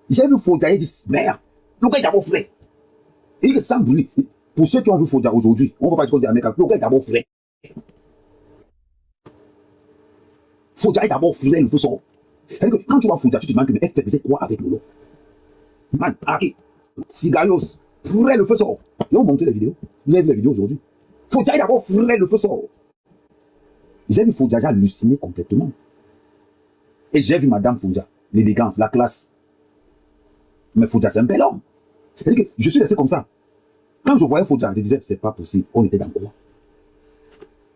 J'ai vu Fodja, il dit, merde, le gars est d'abord frais. Et il semble lui. Pour ceux qui ont vu Fodja aujourd'hui, on ne va pas dire qu'on dit Américain, le gars est d'abord frais. Fodja est d'abord frais, le feu sort. C'est-à-dire que quand tu vois Fodja, tu te demandes que elle faisait quoi avec Lolo? Man, arrête. Cigarios, frais, le feu sort. Ils ont montré les vidéos. Vous avez vu les vidéos aujourd'hui. Fodja est d'abord frais, le feu sort. J'ai vu Fodja, j'ai halluciné complètement. Et j'ai vu Madame Fodja, l'élégance, la classe. Mais Fodja, c'est un bel homme. C'est-à-dire que je suis resté comme ça. Quand je voyais Fodja, je disais, c'est pas possible. On était dans quoi?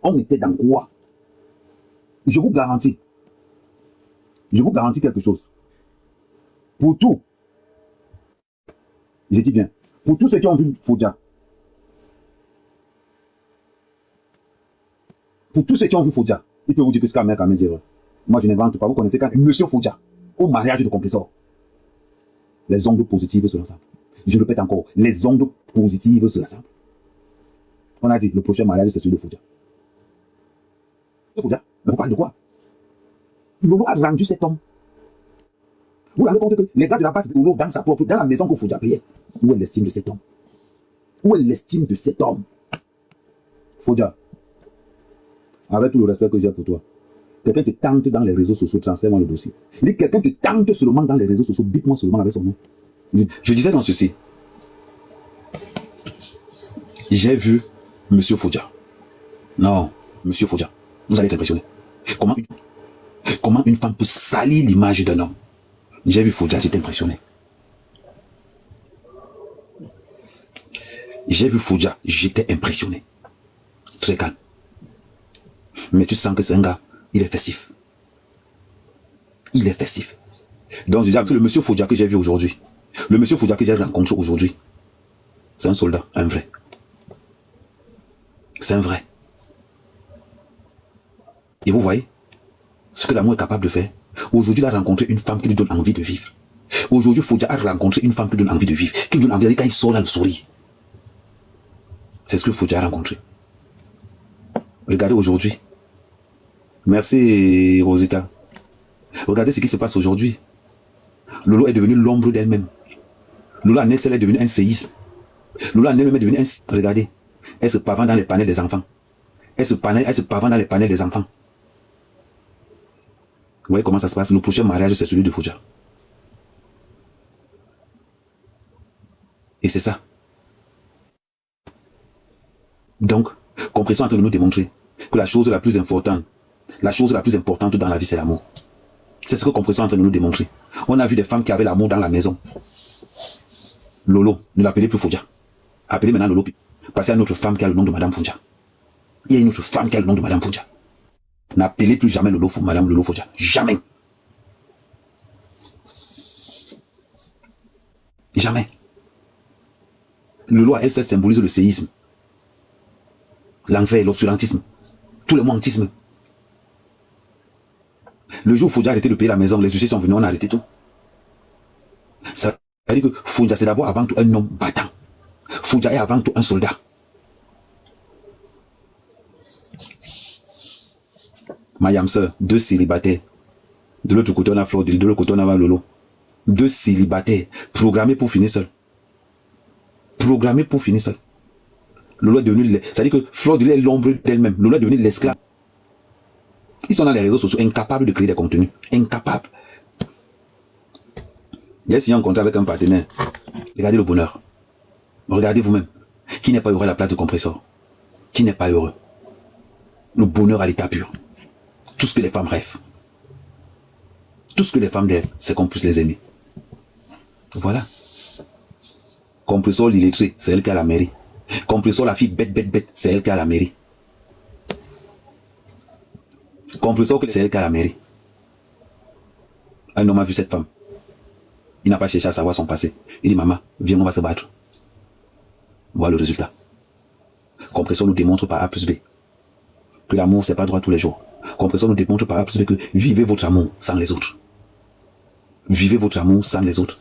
On était dans quoi? Je vous garantis quelque chose. Pour tout, je dis bien, pour tous ceux qui ont vu Fodja, pour tous ceux qui ont vu Fodja, il peut vous dire que c'est quand même dire. Moi, je n'invente pas. Vous connaissez quand Monsieur Fodja, au mariage de Compressor, les ondes positives se rassemblent. Je répète encore, les ondes positives se rassemblent. On a dit, le prochain mariage, c'est celui de Fodja. Fodja, mais vous parlez de quoi? Lolo a rendu cet homme. Vous vous rendez compte que les gars de la base de Lolo dans sa propre, dans la maison que Fodja payait. Où est l'estime de cet homme? Où est l'estime de cet homme? Fodja, avec tout le respect que j'ai pour toi, quelqu'un te tente dans les réseaux sociaux, transfère-moi le dossier. Si quelqu'un te tente seulement dans les réseaux sociaux, bip-moi seulement avec son nom. Je disais dans ceci. J'ai vu Monsieur Fodja. Non, Monsieur Fodja, vous allez être impressionné. Comment une femme peut salir l'image d'un homme? J'ai vu Fodja, j'étais impressionné. J'ai vu Fodja, j'étais impressionné. Très calme. Mais tu sens que c'est un gars, il est festif. Il est festif. Donc je dis, c'est le Monsieur Fodja que j'ai vu aujourd'hui. Le Monsieur Fodja que j'ai rencontré aujourd'hui. C'est un soldat, un vrai. C'est un vrai. Et vous voyez ce que l'amour est capable de faire. Aujourd'hui, il a rencontré une femme qui lui donne envie de vivre. Aujourd'hui, Fodja a rencontré une femme qui lui donne envie de vivre. Qui lui donne envie de vivre quand il sort là, le sourire. C'est ce que Fodja a rencontré. Regardez aujourd'hui. Merci Rosita. Regardez ce qui se passe aujourd'hui. Lolo est devenu l'ombre d'elle-même. Lolo en elle est devenu un séisme. Lolo en elle-même est devenu un... Regardez. Elle se pavane dans les panels des enfants. Elle se pavane dans les panels des enfants. Vous voyez comment ça se passe? Le prochain mariage, c'est celui de Fodja. Et c'est ça. Donc, Compressor est en train de nous démontrer que la chose la plus importante dans la vie, c'est l'amour. C'est ce que Compressor est en train de nous démontrer. On a vu des femmes qui avaient l'amour dans la maison. Lolo, ne l'appelez plus Fodja. Appelez maintenant Lolo. Parce qu'il y a une autre femme qui a le nom de Madame Fodja. Il y a une autre femme qui a le nom de Madame Fodja. N'appelez plus jamais Lolo, Madame Lolo Fodja. Jamais. Jamais. Lolo, elle seule symbolise le séisme. L'enfer, l'obscurantisme. Tout le montisme. Le jour où Fodja a arrêté de payer la maison, les huissiers sont venus, on a arrêté tout. Ça veut dire que Fodja, c'est d'abord avant tout un homme battant. Fodja est avant tout un soldat. Ma yam sœur, 2 célibataires. De l'autre côté, on a Fleur, de l'autre côté, on a Lolo. 2 célibataires, programmés pour finir seul. Programmés pour finir seul. Lolo est devenu... C'est-à-dire que Fleur de est l'ombre d'elle-même. Lolo est devenu l'esclave. Ils sont dans les réseaux sociaux, incapables de créer des contenus. Incapables. J'ai signé un contrat avec un partenaire. Regardez le bonheur. Regardez vous-même. Qui n'est pas heureux à la place de Compressor? Qui n'est pas heureux? Le bonheur à l'état pur. Tout ce que les femmes rêvent. Tout ce que les femmes rêvent, c'est qu'on puisse les aimer. Voilà. Compressor l'illettré, c'est elle qui a la mairie. Compressor la fille bête, c'est elle qui a la mairie. Compressor, c'est elle qui a la mairie. Un homme a vu cette femme. Il n'a pas cherché à savoir son passé. Il dit, maman, viens, on va se battre. Voilà le résultat. Compressor nous démontre par A plus B que l'amour, c'est pas droit tous les jours. Compressor nous démontre par A plus B que vivez votre amour sans les autres. Vivez votre amour sans les autres.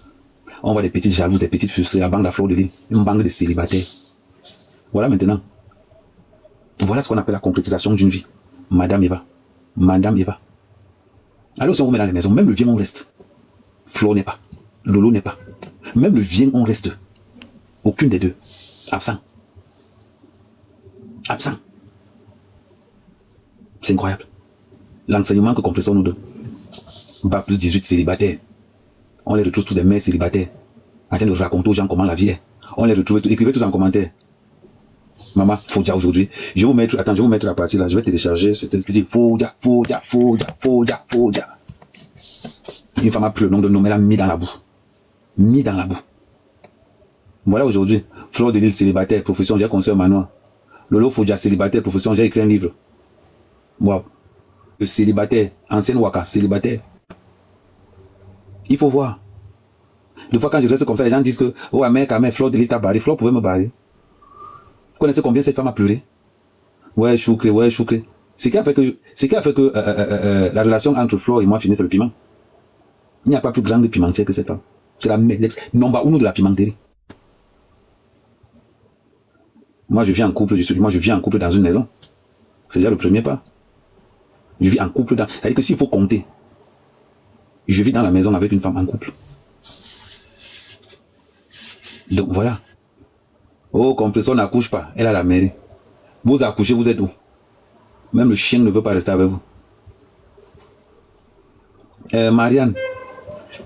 On voit des petites jalouses, des petites frustrées, la banque de la Fleur de Lys, une banque de célibataires. Voilà maintenant. Voilà ce qu'on appelle la concrétisation d'une vie. Madame Eva. Madame Eva. Alors si on vous met dans les maisons, même le vieux on reste. Fleur n'est pas. Lolo n'est pas. Même le vient, on reste. Aucune des deux. Absent. Absent. C'est incroyable. L'enseignement que Compressor nous donne. Bac plus 18 célibataires. On les retrouve tous des mères célibataires. En train de raconter aux gens comment la vie est. On les retrouve, écrivez tous en commentaire. Maman, Fodja aujourd'hui. Je vais vous mettre, attends, je vais vous mettre la partie là. Je vais télécharger. C'était ce que je dis. Fodja, Fodja, Fodja, Fodja, Fodja. Une femme a pris le nom de nom, elle l'a mis dans la boue. Mis dans la boue. Voilà aujourd'hui. Fleur de Lille célibataire, profession, j'ai conseillé manoir. Lolo Fodja célibataire, profession, j'ai écrit un livre. Wow. Le célibataire, ancienne Waka, célibataire. Il faut voir. Des fois, quand je reste comme ça, les gens disent que, oh, mec, Fleur de Lille t'a barré. Fleur pouvait me barrer. Vous connaissez combien cette femme a pleuré? Ouais, choucré, ouais, choucré. C'est qui a fait que la relation entre Fleur et moi finisse le piment. Il n'y a pas plus grande pimentière que cette femme. C'est la number uno de la pimenterie. Moi, je vis en couple, moi, je vis en couple dans une maison. C'est déjà le premier pas. Je vis en couple dans... C'est-à-dire que s'il faut compter, je vis dans la maison avec une femme en couple. Donc, voilà. Oh, Compressor n'accouche pas. Elle a la mairie. Vous accouchez, vous êtes où? Même le chien ne veut pas rester avec vous. Marianne,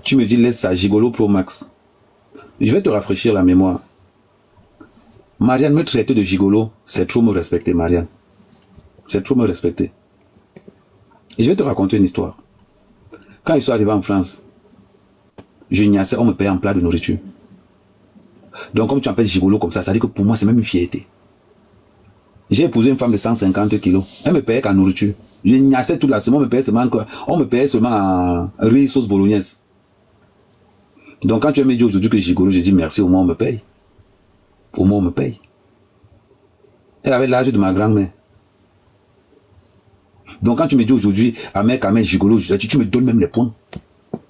tu me dis laisse ça, Gigolo Pro Max. Je vais te rafraîchir la mémoire. Marianne, me traiter de gigolo, c'est trop me respecter, Marianne. C'est trop me respecter. Et je vais te raconter une histoire. Quand je suis arrivé en France, je ignaçais, on me payait en plat de nourriture. Donc comme tu appelles gigolo comme ça veut dire que pour moi c'est même une fierté. J'ai épousé une femme de 150 kilos. Elle me payait qu'en nourriture. Je ignaçais toute la semaine, on me payait seulement en riz sauce bolognaise. Donc quand tu me dis aujourd'hui que gigolo, je dis merci, au moins on me paye. Au moins on me paye. Elle avait l'âge de ma grand-mère. Donc quand tu me dis aujourd'hui, mec, gigolo, tu me donnes même les points.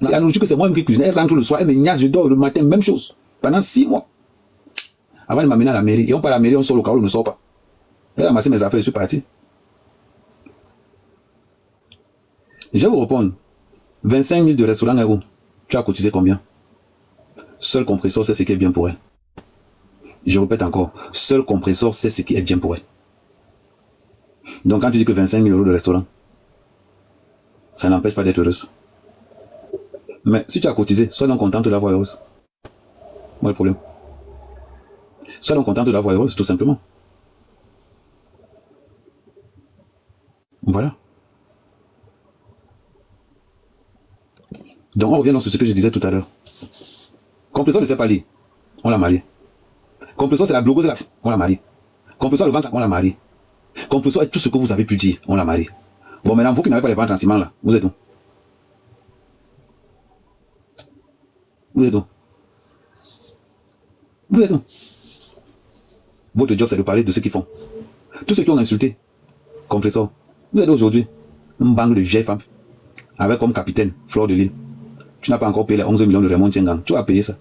La nourriture que c'est moi-même qui cuisine, elle rentre le soir, elle me ignace, je dors le matin, même chose. Pendant 6 mois. Avant de m'amener à la mairie. Et on part à la mairie, on sort le carreau, on ne sort pas. Elle a amassé mes affaires, je suis parti. Et je vais vous répondre. 25 000 de restaurant à où? Tu as cotisé combien? Seul Compressor sait ce qui est bien pour elle. Je répète encore. Seul Compressor sait ce qui est bien pour elle. Donc quand tu dis que 25 000 € de restaurant, ça n'empêche pas d'être heureuse. Mais si tu as cotisé, sois donc content de l'avoir heureuse. Moi le problème. Sois donc content de l'avoir heureuse, tout simplement. Voilà. Donc on revient dans ce que je disais tout à l'heure. Compressor ne sait pas lire. On l'a marié. Compressor c'est la blogueuse, on l'a marié. Compressor le ventre, on l'a marié. Compressor est tout ce que vous avez pu dire, on l'a marié. Bon maintenant vous qui n'avez pas les ventres en ciment là, vous êtes où? Vous êtes où? Vous êtes où? Votre job c'est de parler de ceux qui font. Tous ceux qui ont insulté Compressor. Vous êtes aujourd'hui une bande de vieilles femmes avec comme capitaine Fleur de Lille. Tu n'as pas encore payé les 11 millions de Raymond Tiengang. Tu vas payer ça.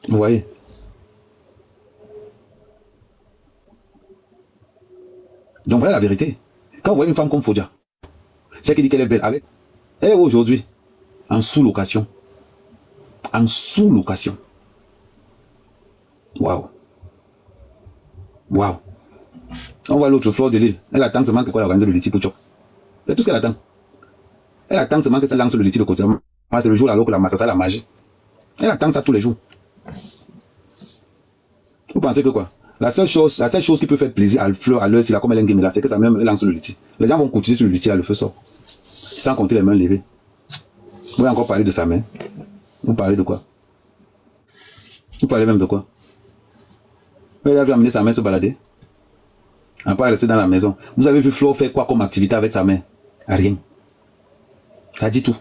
Vous voyez? Donc voilà la vérité. Quand vous voyez une femme comme Fodja, c'est qui dit qu'elle est belle avec. Elle est aujourd'hui en sous-location. En sous-location. Waouh. Waouh. On voit l'autre Fleur de Lille. Elle attend seulement que quoi organiser le litige pour Tchop. C'est tout ce qu'elle attend. Elle attend seulement que ça lance le litige de côté. C'est le jour là que la masse, ça la magie. Elle attend ça tous les jours. Vous pensez que quoi? La seule chose qui peut faire plaisir à Fleur, à l'heure, c'est là, comme elle est game là, c'est que ça même lance le litige. Les gens vont continuer sur le litige là, le feu sort. Sans compter les mains levées. Vous pouvez encore parler de sa main. Vous parlez de quoi? Vous parlez même de quoi? Elle a vu amener sa main se balader. À part rester dans la maison. Vous avez vu Flo faire quoi comme activité avec sa main? Rien. Ça dit tout.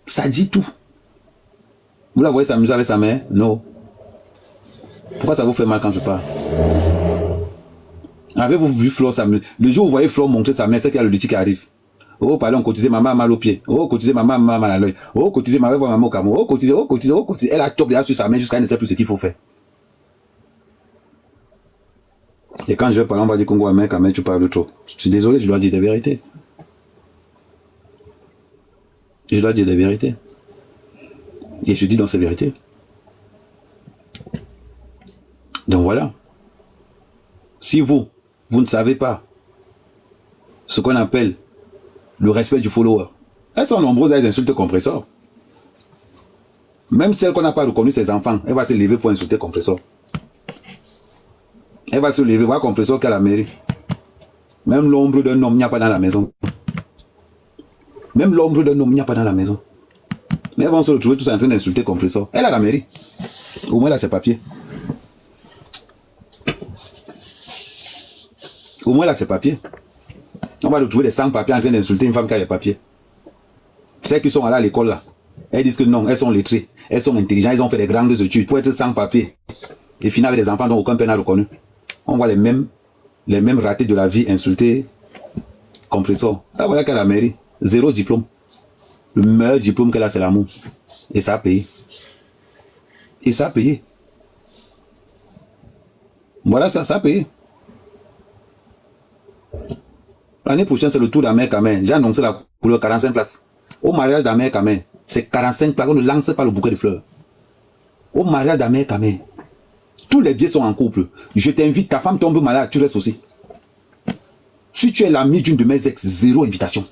Ça dit tout. Vous la voyez s'amuser avec sa main? Non. Pourquoi ça vous fait mal quand je parle? Avez-vous vu Flo s'amuser? Le jour où vous voyez Flo montrer sa main, c'est qu'il y a le litige qui arrive. Oh, pardon, cotiser maman mal au pied. Oh, cotiser maman mal à l'œil. Oh, cotiser maman au camo. Oh, cotiser, oh, cotiser, oh, cotiser. Elle a top déjà sur sa main jusqu'à elle ne sait plus ce qu'il faut faire. Et quand je vais parler, on va dire Congo, mec, tu parles trop. Je suis désolé, je dois dire des vérités. Je dois dire des vérités. Et je dis dans ces vérités. Donc voilà. Si vous ne savez pas ce qu'on appelle le respect du follower, elles sont nombreuses à les insulter compresseur. Même celle qu'on n'a pas reconnu ses enfants, elle va se lever pour insulter compresseur. Elle va se lever, voir compresseur qu'à la mairie. Même l'ombre d'un homme, il n'y a pas dans la maison. Même l'ombre d'un homme, il n'y a pas dans la maison. Mais elles vont se retrouver tous en train d'insulter compresseur. Elle a la mairie. Au moins, elle a ses papiers. Au moins, elle a ses papiers. On va retrouver des sans-papiers en train d'insulter une femme qui a les papiers. Celles qui sont allées à l'école là, elles disent que non, elles sont lettrées, elles sont intelligentes, elles ont fait des grandes études pour être sans-papiers. Et finalement, avec des enfants dont aucun père n'a reconnu. On voit les mêmes ratés de la vie insultés. Compresseur. Ça voilà qu'à la mairie, 0 diplôme. Le meilleur diplôme qu'elle a, c'est l'amour. Et ça a payé. Et ça a payé. Voilà ça, ça a payé. L'année prochaine, c'est le tour d'Amer Kamen. J'ai annoncé la couleur 45 places. Au mariage d'Amer Kamen, c'est 45 places. On ne lance pas le bouquet de fleurs. Au mariage d'Amer Kamen, tous les billets sont en couple. Je t'invite, ta femme tombe malade, tu restes aussi. Si tu es l'ami d'une de mes ex, 0 invitation.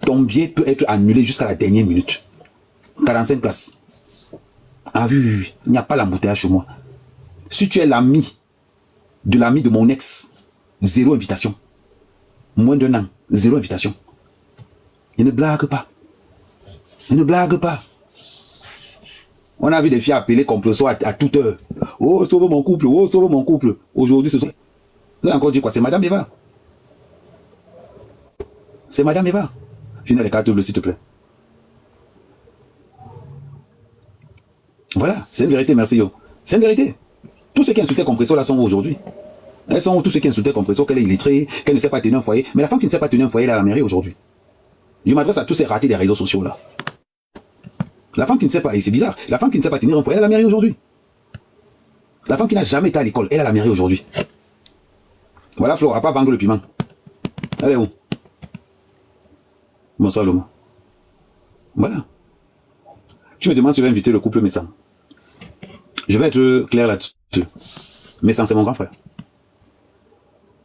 Ton billet peut être annulé jusqu'à la dernière minute. 45 places. Ah oui, il n'y a pas l'embouteillage chez moi. Si tu es l'ami de mon ex, 0 invitation. Moins d'1 an, 0 invitation. Il ne blague pas. Il ne blague pas. On a vu des filles appeler complot à toute heure. Oh, sauve mon couple, oh, sauve mon couple. Aujourd'hui, ce sont... Vous avez encore dit quoi? C'est Madame Eva. C'est Madame Eva. Finis les cartes bleues, s'il te plaît. Voilà, c'est une vérité, merci yo. C'est une vérité. Tous ceux qui insultaient Compressor là sont où aujourd'hui? Elles sont où tous ceux qui insultaient Compressor, qu'elle est illettrée, qu'elle ne sait pas tenir un foyer. Mais la femme qui ne sait pas tenir un foyer, elle est à la mairie aujourd'hui. Je m'adresse à tous ces ratés des réseaux sociaux là. La femme qui ne sait pas, et c'est bizarre, la femme qui ne sait pas tenir un foyer, elle est à la mairie aujourd'hui. La femme qui n'a jamais été à l'école, elle est à la mairie aujourd'hui. Voilà Flo, à pas vendre le piment. Elle est où? Bonsoir Loma. Voilà. Tu me demandes si je vais inviter le couple Messan. Je vais être clair là-dessus. Messan, c'est mon grand frère.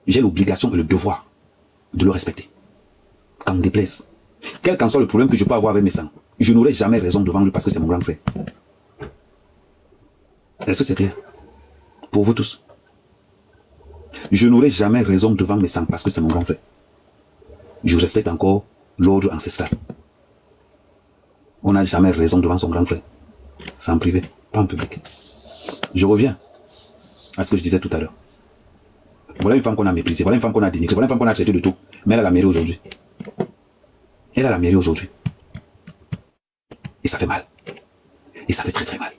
J'ai l'obligation et le devoir de le respecter. Quand me déplaise. Quel qu'en soit le problème que je peux avoir avec Messan, je n'aurai jamais raison devant lui parce que c'est mon grand frère. Est-ce que c'est clair? Pour vous tous. Je n'aurai jamais raison devant Messan parce que c'est mon grand frère. Je respecte encore l'ordre ancestral. On n'a jamais raison devant son grand frère. C'est en privé, pas en public. Je reviens à ce que je disais tout à l'heure. Voilà une femme qu'on a méprisée, voilà une femme qu'on a dénigrée, voilà une femme qu'on a traitée de tout. Mais elle a la mairie aujourd'hui. Elle a la mairie aujourd'hui. Et ça fait mal. Et ça fait très très mal.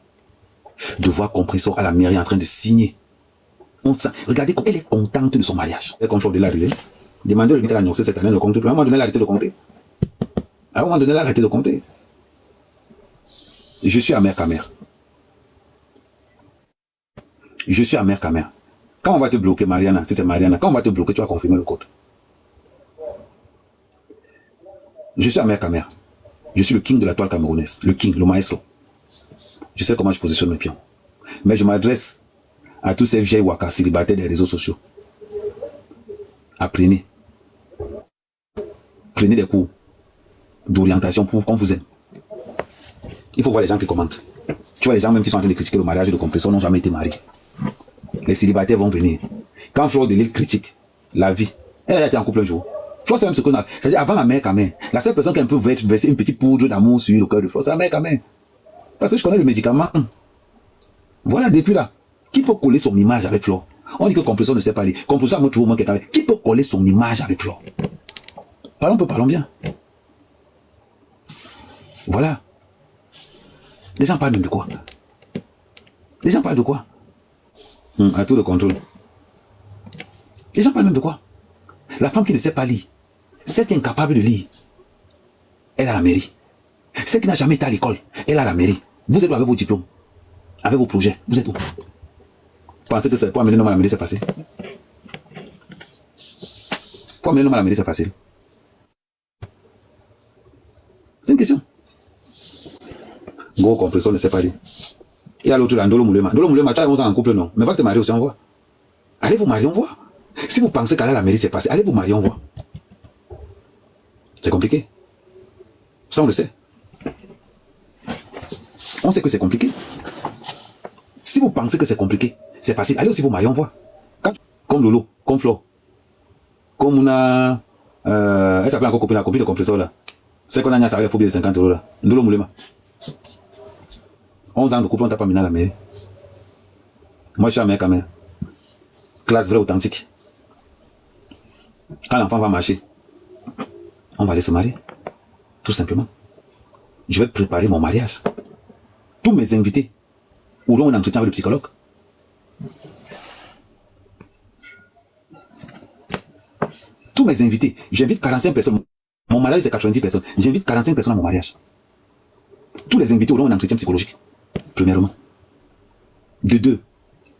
De voir Compressor à la mairie en train de signer. Regardez comme elle est contente de son mariage. Elle confort de l'arrivée. Demandez-lui qu'elle a annoncé cette année, ne compte plus. À un moment donné, elle a arrêté de compter. À un moment donné, elle a arrêté de compter. Je suis amer Kamer. Je suis amer Kamer. Quand on va te bloquer, Mariana, si c'est Mariana, quand on va te bloquer, tu vas confirmer le code. Je suis amer Kamer. Je suis le king de la toile camerounaise. Le king, le maestro. Je sais comment je positionne mes pions. Mais je m'adresse à tous ces vieilles wakas célibataires des réseaux sociaux. Apprenez. Prenez des cours d'orientation pour qu'on vous aime. Il faut voir les gens qui commentent. Tu vois les gens même qui sont en train de critiquer le mariage de Compressor n'ont jamais été mariés. Les célibataires vont venir. Quand Flore de Lille critique la vie, elle a été en couple un jour. Flore c'est même ce qu'on a. C'est-à-dire avant la mère Kamen, la seule personne qui peut verser une petite poudre d'amour sur le cœur de Flore, c'est la mère Kamen. Parce que je connais le médicament. Voilà, depuis là. Qui peut coller son image avec Flore? On dit que Compressor ne sait pas lire. Compressor me trouve au moins quelqu'un. Qui peut coller son image avec Flore? Parlons bien. Voilà. Les gens parlent même de quoi? Les gens parlent de quoi? À tout le contrôle. Les gens parlent même de quoi? La femme qui ne sait pas lire, celle qui est incapable de lire, elle a la mairie. Celle qui n'a jamais été à l'école, elle a la mairie. Vous êtes où avec vos diplômes? Avec vos projets? Vous êtes où? Pensez que c'est pour amener l'homme à la mairie, c'est facile? Pour amener l'homme à la mairie, c'est facile? C'est une question. Gros compresseur ne sait pas lire. Et à l'autre là, Ndolo Moulema. Ndolo Moulema, tu as 11 ans en couple, non. Mais va te marier aussi, on voit. Allez vous marier, on voit. Si vous pensez qu'aller à la mairie c'est passé, allez vous marier, on voit. C'est compliqué. Ça, on le sait. On sait que c'est compliqué. Si vous pensez que c'est compliqué, c'est facile. Allez aussi vous marier, on voit. Comme Lolo, comme Flo, comme una... elle s'appelle encore la copine de compresseur là. C'est qu'on a un salaire de phobie de 50 € là. Ndolo Moulema. 11 ans de couple, on t'a pas mené à la mairie. Moi, je suis un mec quand même. Classe vraie, authentique. Quand l'enfant va marcher, on va aller se marier. Tout simplement. Je vais préparer mon mariage. Tous mes invités auront un entretien avec le psychologue. Tous mes invités, j'invite 45 personnes. Mon mariage, c'est 90 personnes. J'invite 45 personnes à mon mariage. Tous les invités auront un entretien psychologique. Premièrement. De deux,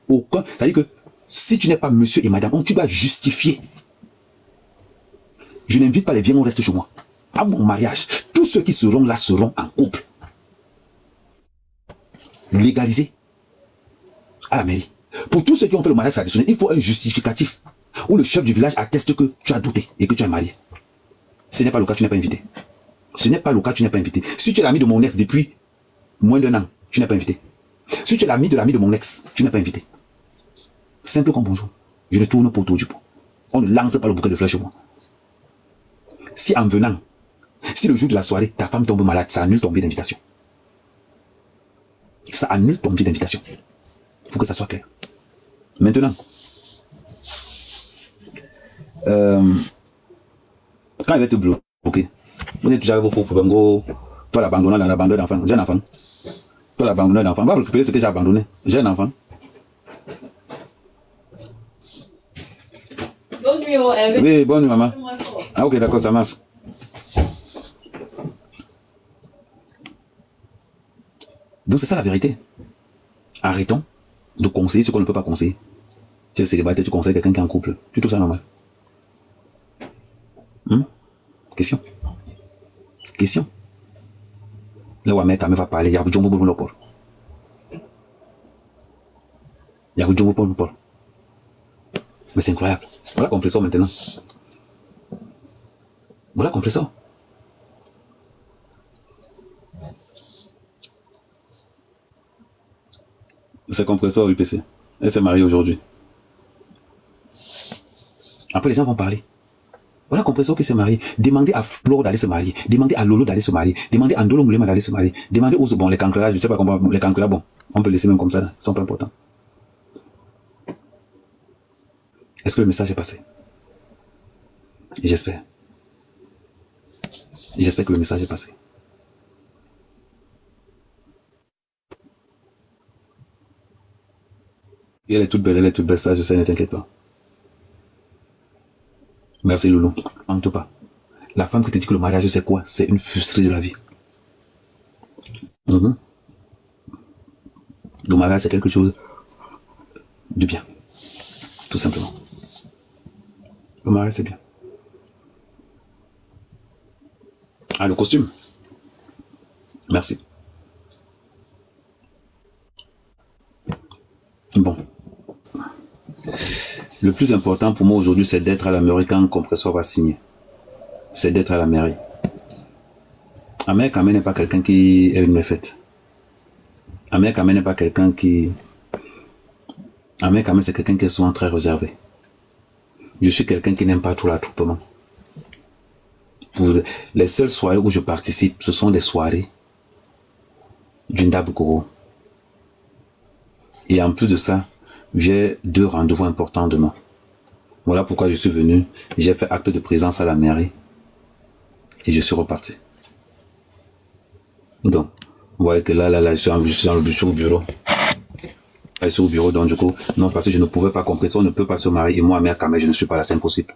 aucun. Ça veut dire que si tu n'es pas monsieur et madame, tu dois justifier. Je n'invite pas les viens, on reste chez moi. À mon mariage, tous ceux qui seront là seront en couple. Légalisé à la mairie. Pour tous ceux qui ont fait le mariage traditionnel, il faut un justificatif où le chef du village atteste que tu as douté et que tu es marié. Ce n'est pas le cas, tu n'es pas invité. Ce n'est pas le cas, tu n'es pas invité. Si tu es l'ami de mon ex depuis moins d'1 an, tu n'es pas invité. Si tu es l'ami de mon ex, tu n'es pas invité. Simple comme bonjour. Je ne tourne pas autour du pot. On ne lance pas le bouquet de fleurs chez moi. Si en venant, si le jour de la soirée, ta femme tombe malade, ça annule ton billet d'invitation. Ça annule ton billet d'invitation. Il faut que ça soit clair. Maintenant, quand il va te bloquer, vous êtes toujours avec vos faux problèmes, gros. Toi, l'abandonneur d'enfant, j'ai un enfant. Toi, l'abandonneur d'enfant, va récupérer ce que j'ai abandonné. J'ai un enfant. Bonne nuit, oui, bonne nuit, maman. Ah, ok, d'accord, ça marche. Donc, c'est ça la vérité. Arrêtons de conseiller ce qu'on ne peut pas conseiller. Tu es célibataire, tu conseilles quelqu'un qui est en couple. Tu trouves ça normal? Question. Question. Là où Amérique va parler, il y a Djombo pour le port. Il y a Djombo pour le port. Mais c'est incroyable. Voilà compresseur maintenant. Voilà compresseur. C'est compresseur UPC. Elle s'est mariée aujourd'hui. Après, les gens vont parler. Voilà compresseur qui s'est marié. Demandez à Flore d'aller se marier. Demandez à Lolo d'aller se marier. Demandez à Ndolo Moulema d'aller se marier. Demandez aux... Bon, les cancrelages, je ne sais pas comment... Les cancrelages, bon, on peut laisser même comme ça. Là. Ils sont pas importants. Est-ce que le message est passé? J'espère. J'espère que le message est passé. Et elle est toute belle, ça, je sais, ne t'inquiète pas. Merci Loulou. En tout cas, la femme qui te dit que le mariage c'est quoi? C'est une frustration de la vie. Le mariage c'est quelque chose de bien. Tout simplement. Le mariage c'est bien. Ah, le costume. Merci. Bon. Le plus important pour moi aujourd'hui, c'est d'être à la mairie quand un compresseur va signer. C'est d'être à la mairie. Ahmed Kamé n'est pas quelqu'un qui est une méfaite. Ahmed Kamé n'est pas quelqu'un qui... Ahmed Kamé, c'est quelqu'un qui est souvent très réservé. Je suis quelqu'un qui n'aime pas tout l'attroupement. Les seules soirées où je participe, ce sont des soirées du Ndab Goro. Et en plus de ça, j'ai 2 rendez-vous importants demain. Voilà pourquoi je suis venu. J'ai fait acte de présence à la mairie. Et je suis reparti. Donc, vous voyez que là, je suis au bureau. Je suis au bureau, donc du coup, non, parce que je ne pouvais pas comprendre. On ne peut pas se marier. Et moi, mère, quand même, je ne suis pas là. C'est impossible.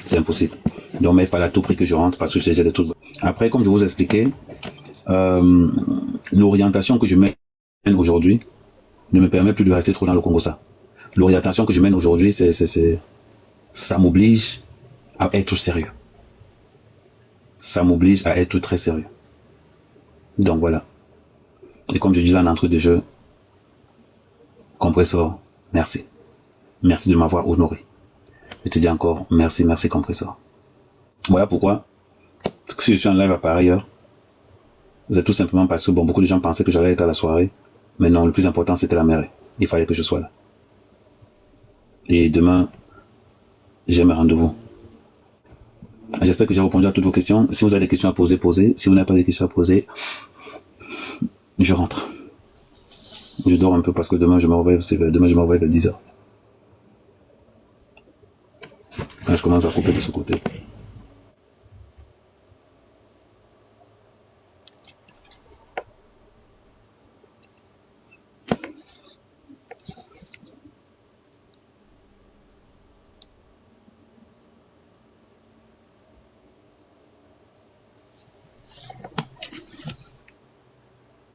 C'est impossible. Donc, mais il fallait à tout prix que je rentre parce que j'ai des trucs. Après, comme je vous expliquais, l'orientation que je mène aujourd'hui ne me permet plus de rester trop dans le Congo, ça. L'orientation que je mène aujourd'hui, ça m'oblige à être sérieux. Ça m'oblige à être très sérieux. Donc voilà. Et comme je disais en entrée de jeu, Compressor, merci. Merci de m'avoir honoré. Je te dis encore merci, merci Compressor. Voilà pourquoi, si je suis en live à pareille heure, c'est tout simplement parce que beaucoup de gens pensaient que j'allais être à la soirée, mais non, le plus important c'était la mairie. Il fallait que je sois là. Et demain, j'ai mes rendez-vous. J'espère que j'ai répondu à toutes vos questions. Si vous avez des questions à poser, posez. Si vous n'avez pas de questions à poser, je rentre. Je dors un peu parce que demain je me réveille vers 10h. Je commence à couper de ce côté.